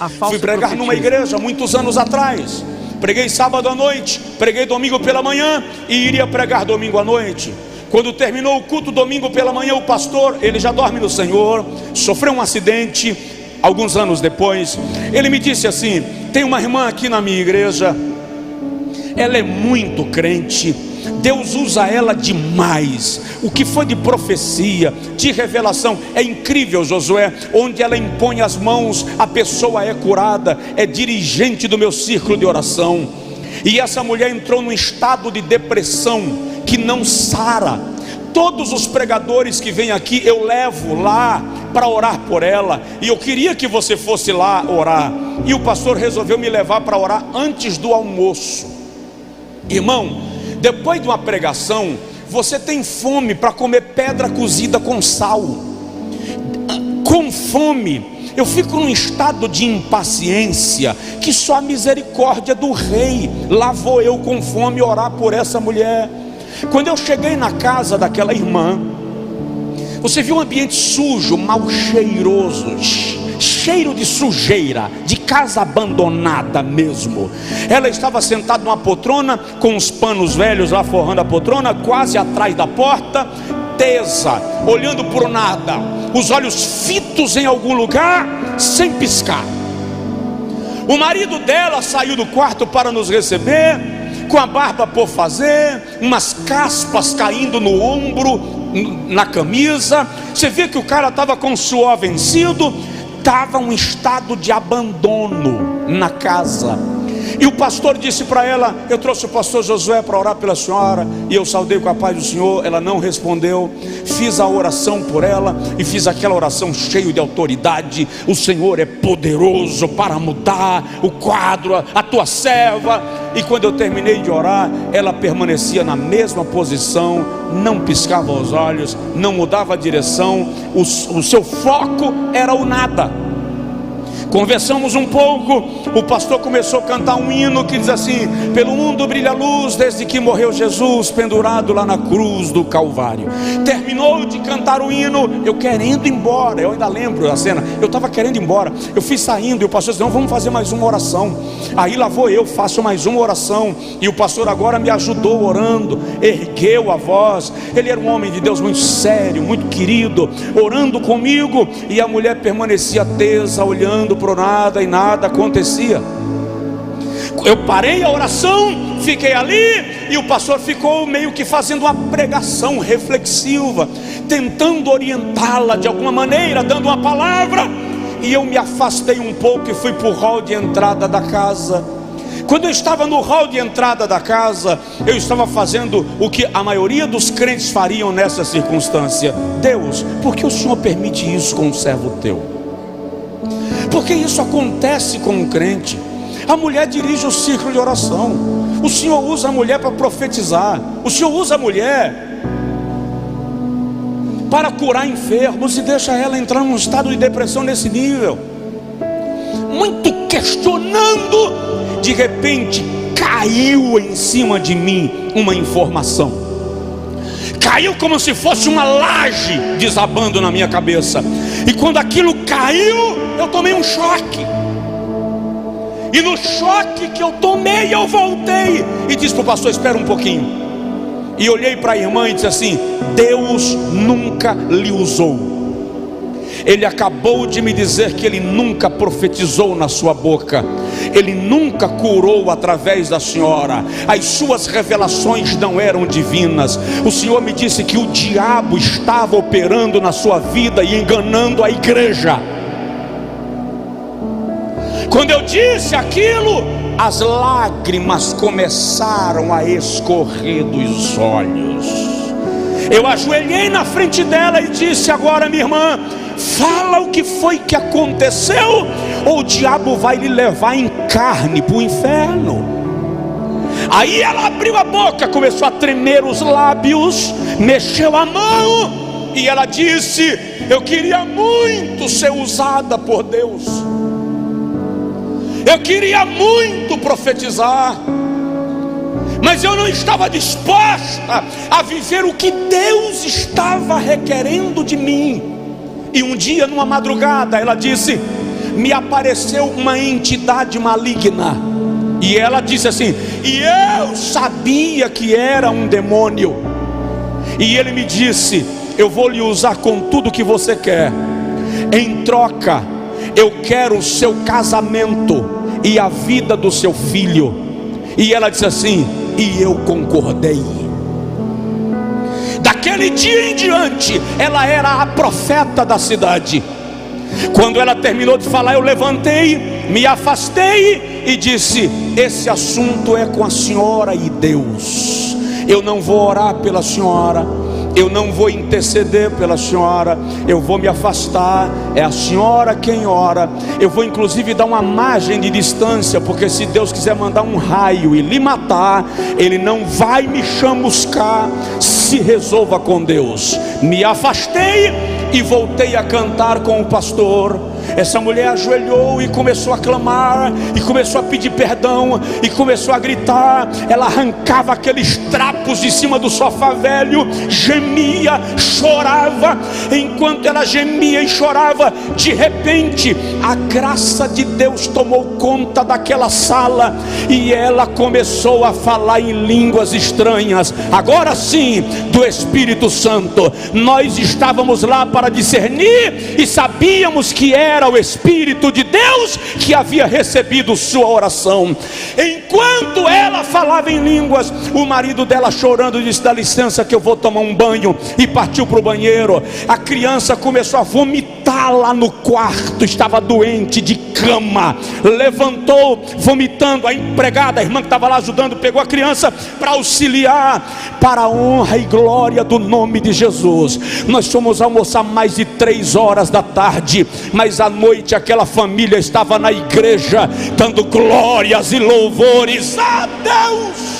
Fui pregar numa igreja muitos anos atrás. Preguei sábado à noite, preguei domingo pela manhã e iria pregar domingo à noite. Quando terminou o culto domingo pela manhã, o pastor, ele já dorme no Senhor, sofreu um acidente alguns anos depois. Ele me disse assim: tem uma irmã aqui na minha igreja, ela é muito crente, Deus usa ela demais. O que foi de profecia, de revelação, é incrível, Josué. Onde ela impõe as mãos, a pessoa é curada. É dirigente do meu círculo de oração. E essa mulher entrou num estado de depressão que não sara. Todos os pregadores que vêm aqui eu levo lá para orar por ela, e eu queria que você fosse lá orar. E o pastor resolveu me levar para orar antes do almoço. Irmão, depois de uma pregação, você tem fome para comer pedra cozida com sal. Com fome, eu fico num estado de impaciência que só a misericórdia do rei. Lá vou eu com fome orar por essa mulher. Quando eu cheguei na casa daquela irmã, você viu um ambiente sujo, mal cheiroso, cheiro de sujeira, de casa abandonada mesmo. Ela estava sentada numa poltrona, com os panos velhos lá forrando a poltrona, quase atrás da porta, tesa, olhando por nada, os olhos fitos em algum lugar, sem piscar. O marido dela saiu do quarto para nos receber, com a barba por fazer, umas caspas caindo no ombro, na camisa. Você vê que o cara estava com o suor vencido, estava um estado de abandono na casa. E o pastor disse para ela: eu trouxe o pastor Josué para orar pela senhora. E eu saudei com a paz do Senhor. Ela não respondeu. Fiz a oração por ela, e fiz aquela oração cheio de autoridade: o Senhor é poderoso para mudar o quadro, a tua serva. E quando eu terminei de orar, ela permanecia na mesma posição, não piscava os olhos, não mudava a direção. O seu foco era o nada. Conversamos um pouco. O pastor começou a cantar um hino que diz assim: pelo mundo brilha a luz desde que morreu Jesus, pendurado lá na cruz do Calvário. Terminou de cantar o hino, eu querendo ir embora. Eu ainda lembro da cena, eu estava querendo ir embora. Eu fui saindo e o pastor disse: não, vamos fazer mais uma oração. Aí lá vou eu, faço mais uma oração. E o pastor agora me ajudou orando, ergueu a voz. Ele era um homem de Deus muito sério, muito querido, orando comigo. E a mulher permanecia tesa, olhando por nada, e nada acontecia. Eu parei a oração, fiquei ali, e o pastor ficou meio que fazendo uma pregação reflexiva, tentando orientá-la de alguma maneira, dando uma palavra. E eu me afastei um pouco e fui para o hall de entrada da casa. Quando eu estava no hall de entrada da casa, eu estava fazendo o que a maioria dos crentes fariam nessa circunstância: Deus, por que o Senhor permite isso com um servo teu? Porque isso acontece com um crente. A mulher dirige o círculo de oração. O Senhor usa a mulher para profetizar. O Senhor usa a mulher para curar enfermos, e deixa ela entrar num estado de depressão nesse nível. Muito questionando, de repente caiu em cima de mim uma informação. Caiu como se fosse uma laje desabando na minha cabeça. E quando aquilo caiu, eu tomei um choque. E no choque que eu tomei, eu voltei e disse para o pastor: espera um pouquinho. E olhei para a irmã e disse assim: Deus nunca lhe usou. Ele acabou de me dizer que Ele nunca profetizou na sua boca. Ele nunca curou através da senhora. As suas revelações não eram divinas. O Senhor me disse que o diabo estava operando na sua vida e enganando a igreja. Quando eu disse aquilo, as lágrimas começaram a escorrer dos olhos. Eu ajoelhei na frente dela e disse: agora, minha irmã, fala o que foi que aconteceu, ou o diabo vai lhe levar em carne para o inferno. Aí ela abriu a boca, começou a tremer os lábios, mexeu a mão, e ela disse: eu queria muito ser usada por Deus, eu queria muito profetizar, mas eu não estava disposta a viver o que Deus estava requerendo de mim. E um dia, numa madrugada, ela disse: me apareceu uma entidade maligna. E ela disse assim: e eu sabia que era um demônio. E ele me disse: eu vou lhe usar com tudo que você quer. Em troca, eu quero o seu casamento e a vida do seu filho. E ela disse assim, e eu concordei. Daquele dia em diante, ela era a profeta da cidade. Quando ela terminou de falar, eu levantei, me afastei e disse: esse assunto é com a senhora e Deus. Eu não vou orar pela senhora, eu não vou interceder pela senhora, eu vou me afastar, é a senhora quem ora. Eu vou inclusive dar uma margem de distância, porque se Deus quiser mandar um raio e lhe matar, Ele não vai me chamuscar. Se resolva com Deus. Me afastei e voltei a cantar com o pastor. Essa mulher ajoelhou e começou a clamar, e começou a pedir perdão, e começou a gritar. Ela arrancava aqueles trapos de cima do sofá velho, gemia, chorava. Enquanto ela gemia e chorava, de repente a graça de Deus tomou conta daquela sala, e ela começou a falar em línguas estranhas, agora sim, do Espírito Santo. Nós estávamos lá para discernir, e sabíamos que era o Espírito de Deus que havia recebido sua oração. Enquanto ela falava em línguas, o marido dela, chorando, disse: dá licença que eu vou tomar um banho, e partiu para o banheiro. A criança começou a vomitar lá no quarto, estava doente de cama, levantou vomitando. A empregada, a irmã que estava lá ajudando, pegou a criança para auxiliar, para a honra e glória do nome de Jesus. Nós fomos almoçar mais de 3 horas da tarde, mas à noite aquela família estava na igreja dando glórias e louvores a Deus.